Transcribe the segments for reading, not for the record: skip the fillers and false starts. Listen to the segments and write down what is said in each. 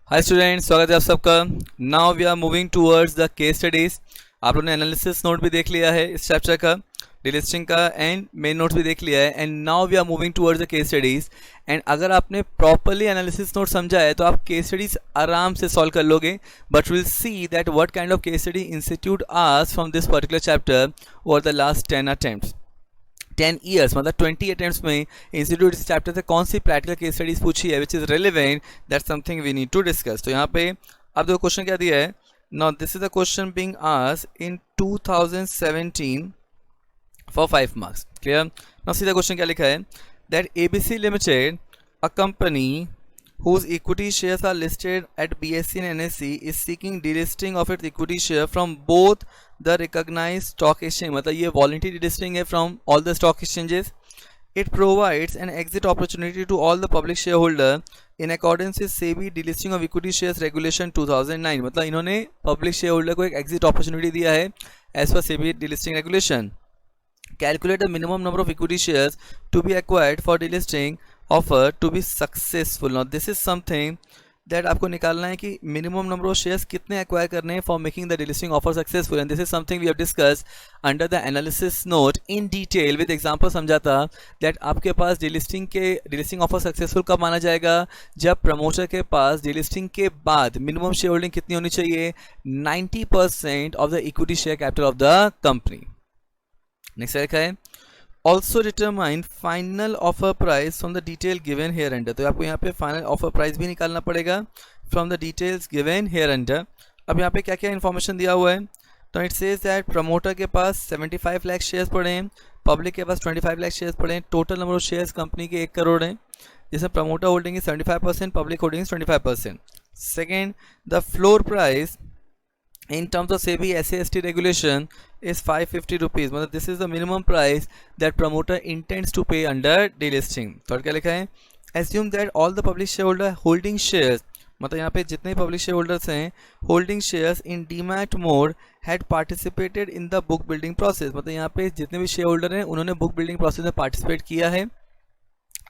Hi student, स्वागत है आप सबका। Now we are moving towards the case studies. आप लोगों ने एनालिसिस नोट भी देख लिया है इस चैप्टर का, डिलिस्टिंग का, एंड मेन नोट्स भी देख लिया है। And now we are moving towards the case studies. And अगर आपने प्रॉपरली एनालिसिस नोट समझा है तो आप केस स्टडीज आराम से सॉल्व कर लोगे। But will see that what kind of case study institute asked from this particular chapter over the last 10 attempts. 10 years मतलब 20 अटेम्प्ट्स में इंस्टीट्यूट इस चैप्टर से कौन सी प्रैक्टिकल केस स्टडीज पूछी है which is relevant, that's something we need to discuss. तो यहाँ पे अब देखो क्वेश्चन क्या दिया है। Now this is the question being asked in 2017 for 5 marks. Clear. Now सीधा क्वेश्चन क्या लिखा है that ABC limited, a company whose equity shares are listed at BSE and NSE is seeking delisting of its equity share from both the recognized stock exchange। मतलब ये voluntary delisting है from all the stock exchanges। It provides an exit opportunity to all the public shareholder in accordance with SEBI delisting of equity shares regulation 2009। मतलब इन्होंने public shareholder को एक exit opportunity दिया है as per SEBI delisting regulation। Calculate the minimum number of equity shares to be acquired for delisting offer to be successful। Now this is something that आपको निकालना है कि minimum number of shares कितने acquire करने हैं for making the delisting offer successful, and this is something we have discussed under the analysis note in detail with example। समझाता that आपके पास delisting offer successful कब माना जाएगा, जब प्रमोटर के पास delisting के बाद minimum shareholding कितनी होनी चाहिए, 90% of the equity share capital of the company। Next लिखा है also determine final offer price from the detail given here under. तो आपको यहाँ पे फाइनल ऑफर प्राइस भी निकालना पड़ेगा from the details given here under. अब यहाँ पे क्या क्या इन्फॉर्मेशन दिया हुआ है। तो इट सेज दैट प्रमोटर के पास 75 लाख शेयर्स पड़े हैं, पब्लिक के पास 25 लाख शेयर्स पड़े हैं। Total number of shares company के 1 करोड़ हैं, जिसमें प्रमोटर होल्डिंग है 75%, public holding 25%। Second, the floor price in terms of SEBI SAST regulation is 550 rupees। मतलब this is the minimum price that promoter intends to pay under delisting। Third क्या लिखा है, assume that all the public shareholder holding shares, मतलब यहाँ पे जितने public shareholders हैं holding shares in demat mode had participated in the book building process। मतलब यहाँ पे जितने भी shareholder हैं उन्होंने book building process में participate किया है।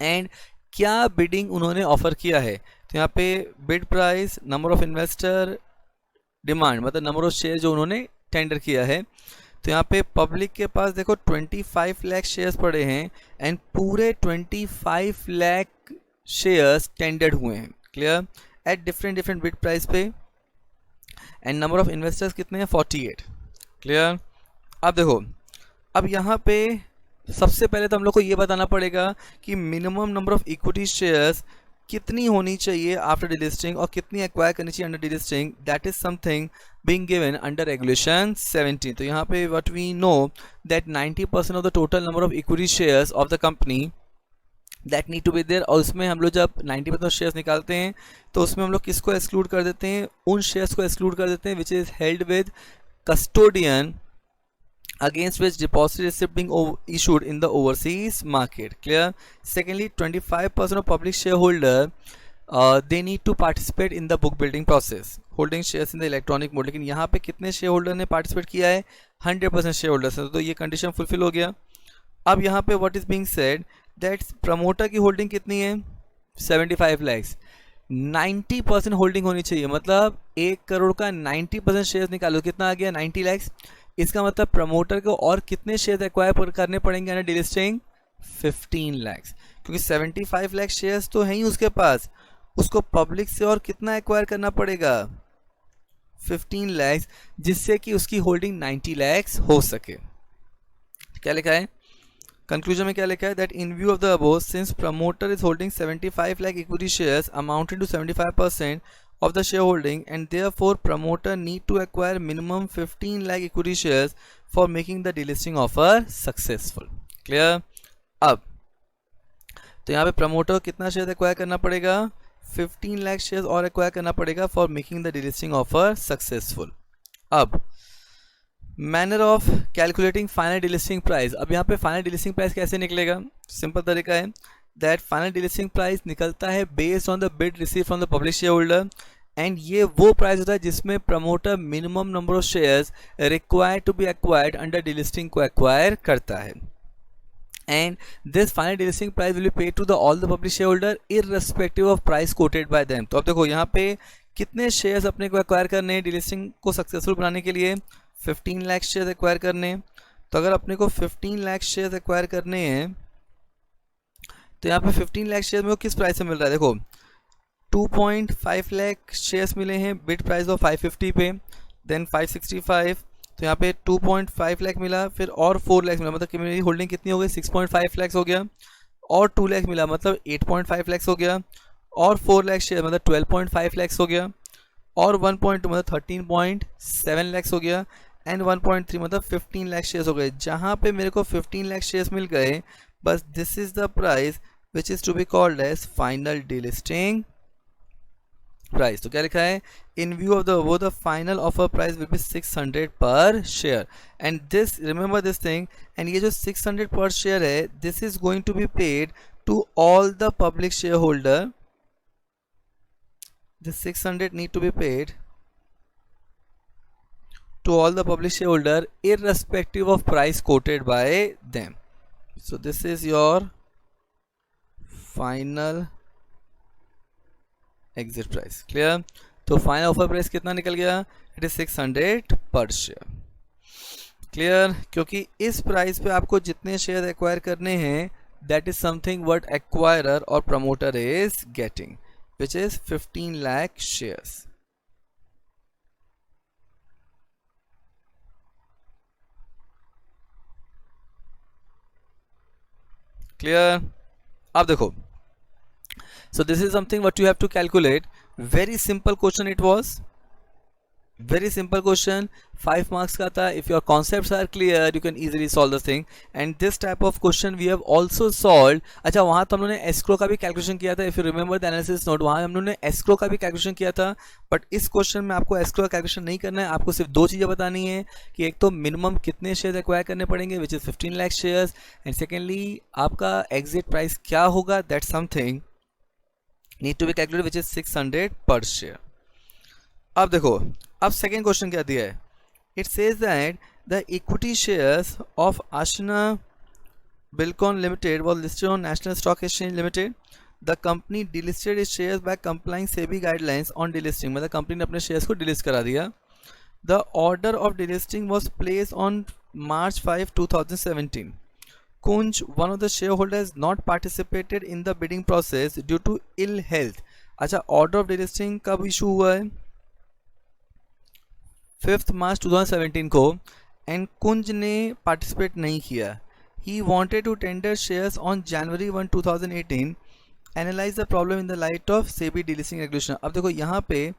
एंड क्या bidding उन्होंने offer किया है, तो यहाँ पे bid price, number of investor, demand मतलब नंबर ऑफ शेयर जो उन्होंने टेंडर किया है। तो यहाँ पे पब्लिक के पास देखो 25 लाख शेयर्स पड़े हैं एंड पूरे 25 लाख शेयर्स टेंडर्ड हुए हैं। Clear. At different bid price पे। एंड नंबर ऑफ इन्वेस्टर्स कितने हैं, 48। क्लियर। अब देखो, अब यहाँ पे सबसे पहले तो हम लोग को ये बताना पड़ेगा कि minimum number of equity shares कितनी होनी चाहिए आफ्टर डिलिस्टिंग और कितनी एक्वायर करनी चाहिए under delisting. That is something being given under regulation 17। तो यहाँ पे what we know that 90% of the total number of equity shares of the company that need to be there. और उसमें हम लोग जब 90% शेयर्स निकालते हैं तो उसमें हम लोग किसको एक्सक्लूड कर देते हैं, उन शेयर्स को एक्सक्लूड कर देते हैं which is held with custodian against which deposit receipt being issued in the overseas market। Clear। Secondly, 25% of public shareholder they need to participate in the book building process, holding shares in the electronic mode। लेकिन यहाँ पे कितने share holder ने participate किया है, 100% share holders हैं। तो ये कंडीशन फुलफिल हो गया। अब यहाँ पे what is being said that promoter की होल्डिंग कितनी है, 75 लैक्स। 90% होल्डिंग होनी चाहिए, मतलब 1 करोड़ का 90% शेयर्स निकालो, कितना आ गया, 90 लैक्स। इसका मतलब प्रमोटर को और कितने शेयर एक्वायर करने पड़ेंगे अंडर डिलिस्टिंग, 15 लाख। क्योंकि 75 लाख शेयर्स तो हैं ही उसके पास, उसको पब्लिक से और कितना एक्वायर करना पड़ेगा, 15 लाख, जिससे कि उसकी होल्डिंग 90 लाख हो सके। क्या लिखा है कंक्लूजन में, क्या लिखा है that in view of the above, since promoter is holding 75 lakh equity shares amounting to 75% of the shareholding, and therefore promoter need to acquire minimum 15 lakh equity shares for making the delisting offer successful। Clear। अब तो यहाँ पे promoter को कितना share acquire करना पड़ेगा, 15 lakh shares और acquire करना पड़ेगा for making the delisting offer successful. अब manner of calculating final delisting price. अब यहाँ पे फाइनल डिलिस्टिंग प्राइस कैसे निकलेगा, सिंपल तरीका है दैट फाइनल डिलिस्टिंग प्राइस निकलता है based on the bid receive from the public share holder. And ये वो प्राइस होता है जिसमें promoter minimum number of shares required to be acquired under delisting को एक्वायर करता है। And this final delisting price will be paid to the all the public share holder irrespective of price quoted by them. तो अब देखो यहाँ पे कितने shares अपने को एक्वायर करने हैं डीलिस्टिंग को सक्सेसफुल बनाने के लिए? 15 लाख शेयर्स एक्वायर करने हैं। तो अगर अपने को 15 लाख शेयर्स एक्वायर करने हैं तो यहाँ पे 15 लाख शेयर में वो किस प्राइस से मिल रहा है? देखो 2.5 लाख शेयर्स मिले हैं बिड प्राइस ऑफ 550 पे, देन 565, तो यहाँ पे 2.5 लाख मिला, फिर और 4 लाख मिला, मतलब कि मेरी होल्डिंग कितनी हो गई? 6.5 लाख हो गया, और 2 लाख मिला मतलब 8.5 लाख हो गया, और 4 लाख शेयर मतलब 12.5 लाख हो गया, और 1.2 मतलब 13.7 लाख हो गया, एंड 1.3 मतलब 15 लाख शेयर्स हो गए। जहाँ पे मेरे को 15 लाख शेयर्स मिल गए, बस this is the price which is to be called as final delisting price. तो क्या लिखा है? In view of the final offer price will be 600 per share, and this remember this thing, and ये जो 600 per share है this is going to be paid to all the public share holder. This 600 need to be paid to all the public shareholder irrespective of price quoted by them. So this is your final exit price. Clear? तो final offer price कितना निकल गया? It is 600 per share. Clear? क्योंकि इस price पे आपको जितने share acquire करने हैं that is something what acquirer or promoter is getting, which is 15 lakh shares. Clear? अब देखो, so this is something what you have to calculate. Very simple question it was. Very simple question, 5 marks का था. If your concepts are clear you can easily solve the thing, and this type of question we have also solved. अच्छा, वहाँ तो हम लोगों ने escrow का भी कैलकुलेशन किया था. If you remember the analysis note, वहाँ हम लोगों ने escrow का भी कैलकुलेशन किया था, बट इस क्वेश्चन में आपको escrow का कैलकुलेशन नहीं करना है. आपको सिर्फ दो चीज़ें बतानी है कि एक तो मिनिमम कितने शेयर एक्वायर करने पड़ेंगे which is 15 lakh shares, and secondly आपका एग्जिट प्राइस क्या होगा, that something need to be calculate which is 600 per share. अब देखो, अब सेकेंड क्वेश्चन क्या दिया है? It says that the equity shares of Aashna Bilcon limited was listed on National Stock Exchange limited. The company delisted its shares by complying SEBI guidelines on delisting, मतलब company ने अपने shares को डिलिस्ट करा दिया. The order of delisting was placed on March 5, 2017. Kunj, one of the shareholders, not participated in the bidding process due to ill health. अच्छा, order of delisting कब issue हुआ है? 5 मार्च 2017 को, एंड कुंज ने पार्टिसिपेट नहीं किया. He wanted to tender shares on January 1, 2018. Analyse the problem in the light of SEBI delisting regulation. अब देखो यहाँ पे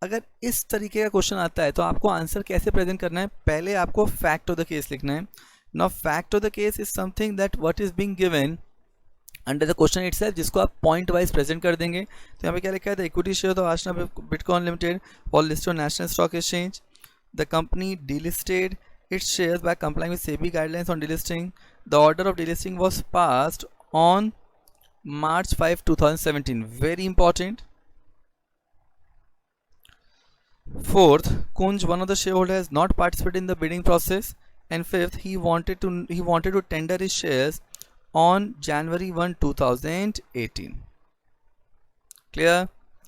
अगर इस तरीके का क्वेश्चन आता है तो आपको आंसर कैसे प्रेजेंट करना है? पहले आपको फैक्ट ऑफ द केस लिखना है. Now fact of the case is something that what is being given under the question itself, जिसको आप पॉइंट वाइज प्रेजेंट कर देंगे. तो यहाँ पे क्या लिखा है? The equity share of Aashna bitcoin limited और listed on National Stock Exchange. The company delisted its shares by complying with SEBI guidelines on delisting. The order of delisting was passed on March 5, 2017. Very important. Fourth, Kunj, one of the shareholders, has not participated in the bidding process. And fifth, he wanted to tender his shares on January 1, 2018. Clear?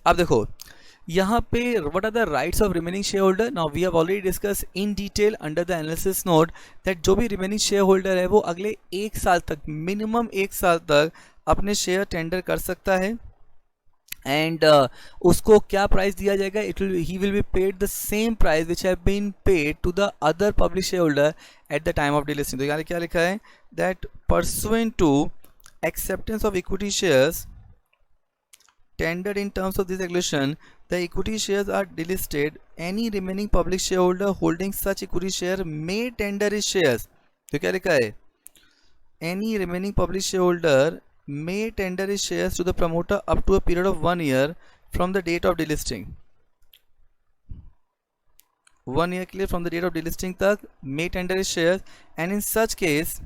अब देखो यहाँ पे what are the rights of remaining shareholder? Now we have already discussed in detail under the analysis note that जो भी remaining shareholder है वो अगले 1 साल तक, मिनिमम 1 साल तक अपने शेयर टेंडर कर सकता है, एंड उसको क्या प्राइस दिया जाएगा? he will be paid the same price which have been paid to the other public shareholder at the time of delisting. तो यहाँ क्या लिखा है? that pursuant to acceptance of equity shares tendered in terms of this regulation, the equity shares are delisted. Any remaining public shareholder holding such equity share may tender his shares. तो क्या लिखा है? Any remaining public shareholder may tender his shares to the promoter up to a period of 1 year from the date of delisting. 1 year clear from the date of delisting तक may tender his shares, and in such case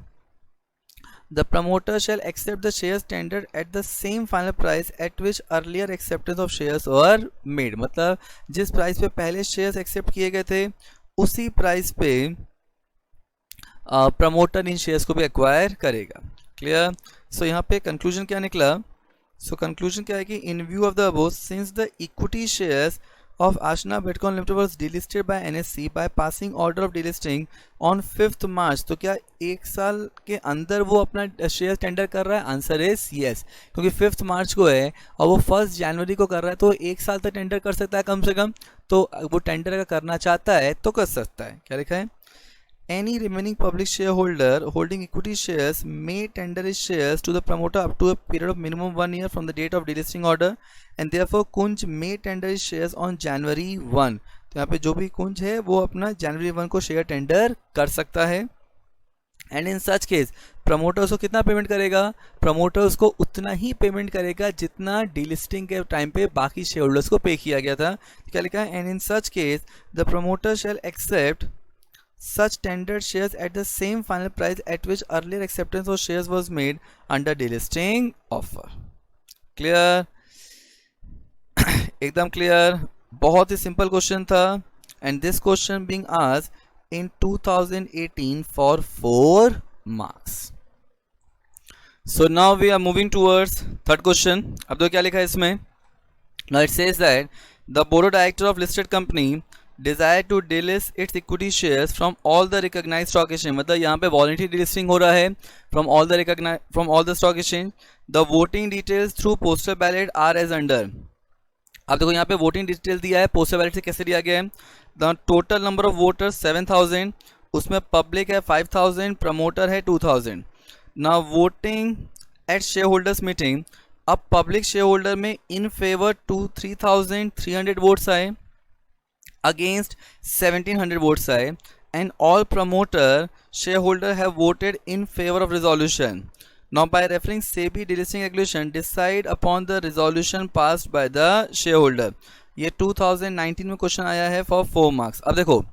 the promoter shall accept the shares tendered at the same final price at which earlier acceptance of shares were made. मतलब जिस price पे पहले shares accept किए गए थे उसी price पे promoter in shares को भी एक्वायर करेगा. क्लियर? सो यहाँ पे कंक्लूजन क्या निकला? सो कंक्लूजन क्या है कि इन view of the above, since the equity shares of Ashna Bitcoin Limited was delisted by NSE by passing order of delisting on 5th March. तो क्या एक साल के अंदर वो अपना शेयर टेंडर कर रहा है? आंसर इज यस, क्योंकि 5th मार्च को है और वो 1 जनवरी को कर रहा है, तो एक साल तक टेंडर कर सकता है कम से कम। तो वो टेंडर अगर करना चाहता है तो कर सकता है। क्या लिखा है? Any remaining public shareholder holding equity shares may tender his shares to the promoter up to a period of minimum 1 year from the date of delisting order, and therefore Kunj may tender his shares on January 1. तो यहाँ पे जो भी कुंज है वो अपना जनवरी 1 को share tender कर सकता है। And in such case promoter उसको कितना पेमेंट करेगा? प्रमोटर उसको उतना ही पेमेंट करेगा जितना डीलिस्टिंग के टाइम पे बाकी शेयर होल्डर्स को पे किया गया था। तो क्या लिखा है? And in such case the promoter shall accept such tendered shares at the same final price at which earlier acceptance of shares was made under delisting offer. Clear? एकदम क्लियर। बहुत ही सिंपल क्वेश्चन था and this question being asked in 2018 for 4 marks. So now we are moving towards third question. अब तो क्या लिखा है इसमें? Now it says that the board of directors of listed company desire to delist its equity shares from all the recognized stock exchange. मतलब यहाँ पे voluntary delisting हो रहा है from all the stock exchange. The voting details through postal ballot are as under. अब देखो यहाँ पे voting details दिया है, postal ballot से कैसे दिया गया है? The total number of voters 7,000, उसमें public है 5,000, promoter है 2,000. Now voting at shareholders meeting, अब public shareholder में in favor 3,300 votes आए, against 1700 votes आए, and all promoter shareholder have voted in favor of resolution. Now by referring SEBI delisting regulation, decide upon the resolution passed by the shareholder. ये 2019 में question आया है for 4 marks. अब देखो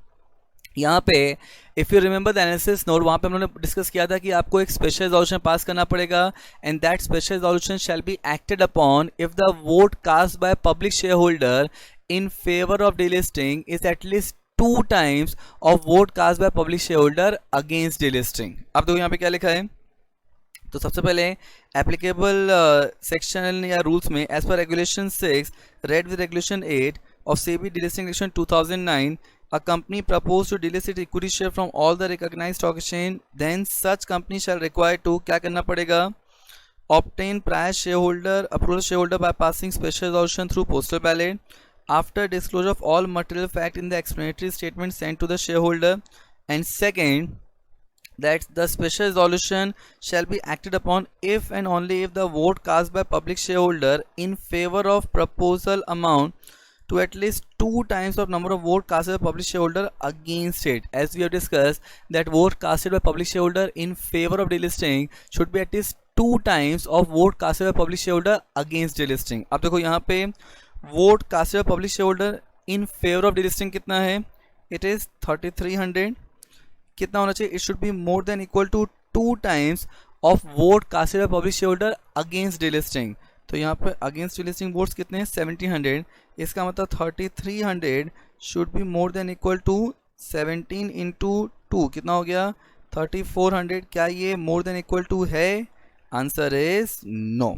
यहाँ पे if you remember the analysis note, वहाँ पे हम लोगों ने डिस्कस किया था कि आपको एक स्पेशल रेजोल्यूशन पास करना पड़ेगा and that special resolution shall be acted upon if the vote cast by public share holder in favor of delisting is at least 2 times of vote cast by public shareholder against delisting. अब देखो यहाँ पे क्या लिखा है? तो सबसे पहले एप्लीकेबल सेक्शन या रूल्स में as per regulation 6 read with regulation 8 of SEBI delisting regulation 2009, a company proposed to delist its equity share from all the recognized stock exchange, then such company shall require to क्या करना पड़ेगा? Obtain prior shareholder approval shareholder by passing special resolution through postal ballot after disclosure of all material fact in the explanatory statement sent to the shareholder, and second, that the special resolution shall be acted upon if and only if the vote cast by public shareholder in favor of proposal amount to at least 2 times of number of vote casted by public shareholder against it. As we have discussed, that vote casted by public shareholder in favor of delisting should be at least 2 times of vote casted by public shareholder against delisting. अब देखो यहाँ पे vote casted by public shareholder in favor of delisting कितना है? It is 3300. कितना होना चाहिए? It should be more than equal to 2 times of vote casted by public shareholder against delisting. तो यहाँ पे अगेंस्ट डिलिस्टिंग वोट्स कितने हैं? 1700. इसका मतलब 3300 should be more than equal to 17 into 2 कितना हो गया? 3400. क्या ये मोर देन इक्वल टू है? Answer is no.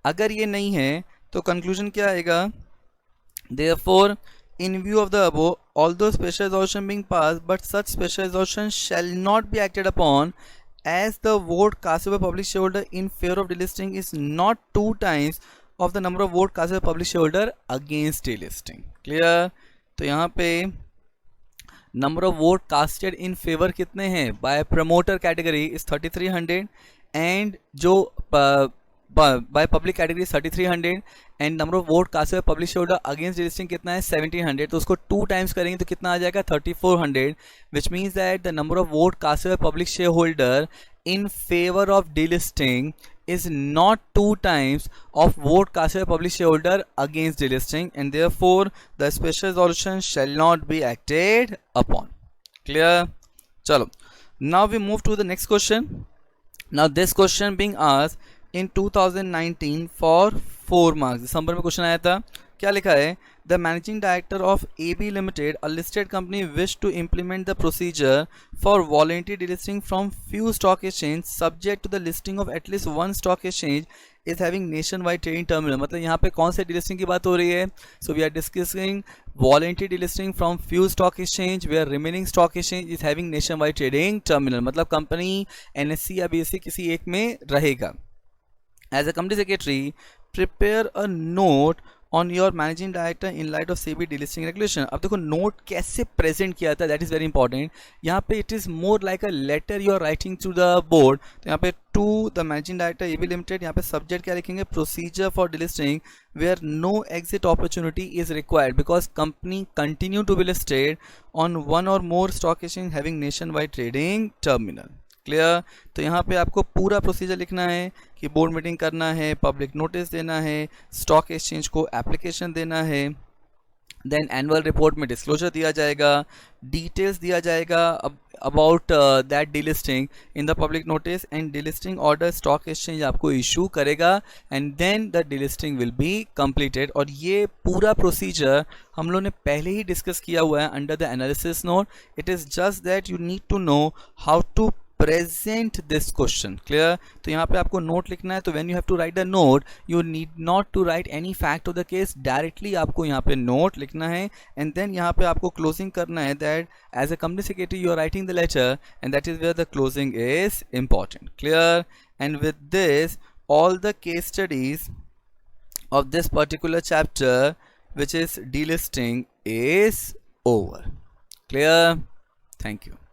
अगर ये नहीं है तो कंक्लूजन क्या आएगा? Therefore, in view of the above, although special resolution being passed, but such special resolution shall not be acted upon as the vote casted by public shareholder in favor of delisting is not 2 times of the number of vote casted by public shareholder against delisting. Clear? तो यहाँ पे number of vote casted in favor कितने हैं? By promoter category is 3300 and जो by public category 3300 and number of vote cast by public shareholder against delisting कितना है? 1700. तो उसको 2 times करेंगे तो कितना आ जाएगा? 3400, which means that the number of vote cast by public shareholder in favor of delisting is not 2 times of vote cast by public shareholder against delisting, and therefore the special resolution shall not be acted upon. Clear? चलो, now we move to the next question. Now this question being asked in 2019 for 4 marks. दिसंबर में question आया था. क्या लिखा है? the managing director of AB Limited, a listed company, wished to implement the procedure for voluntary delisting from few stock exchange subject to the listing of at least one stock exchange is having nationwide trading terminal. मतलब यहाँ पे कौन से delisting की बात हो रही है? So we are discussing voluntary delisting from few stock exchange where remaining stock exchange is having nationwide trading terminal. मतलब कंपनी NSE या BSE किसी एक में रहेगा. As a company secretary, prepare a note on your managing director in light of SEBI delisting regulation. अब देखो note कैसे present किया था, दैट इज वेरी इंपॉर्टेंट. यहाँ पे it is more like a letter you are writing to the board. तो यहाँ पे to the managing director AB limited, यहाँ पे सब्जेक्ट क्या लिखेंगे? Procedure for delisting where no exit opportunity is required because company continue to be listed on one or more stock exchange having nationwide trading terminal. Clear? तो यहाँ पे आपको पूरा procedure लिखना है कि बोर्ड मीटिंग करना है, पब्लिक नोटिस देना है, स्टॉक एक्सचेंज को एप्लीकेशन देना है, देन एनुअल रिपोर्ट में डिस्क्लोजर दिया जाएगा, डिटेल्स दिया जाएगा about that delisting in the public notice and delisting order stock exchange आपको इशू करेगा and then the delisting will be completed. और ये पूरा प्रोसीजर हम लोगों ने पहले ही डिस्कस किया हुआ है under the analysis note. It is just that you need to know how to present this question. Clear? तो यहाँ पे आपको नोट लिखना है. तो when you have to write the note, you need not to write any fact of the case. Directly आपको यहाँ पे नोट लिखना है and then यहाँ पे आपको closing करना है that as a company secretary you are writing the letter and that is where the closing is important. Clear? And with this all the case studies of this particular chapter which is delisting is over. Clear? Thank you.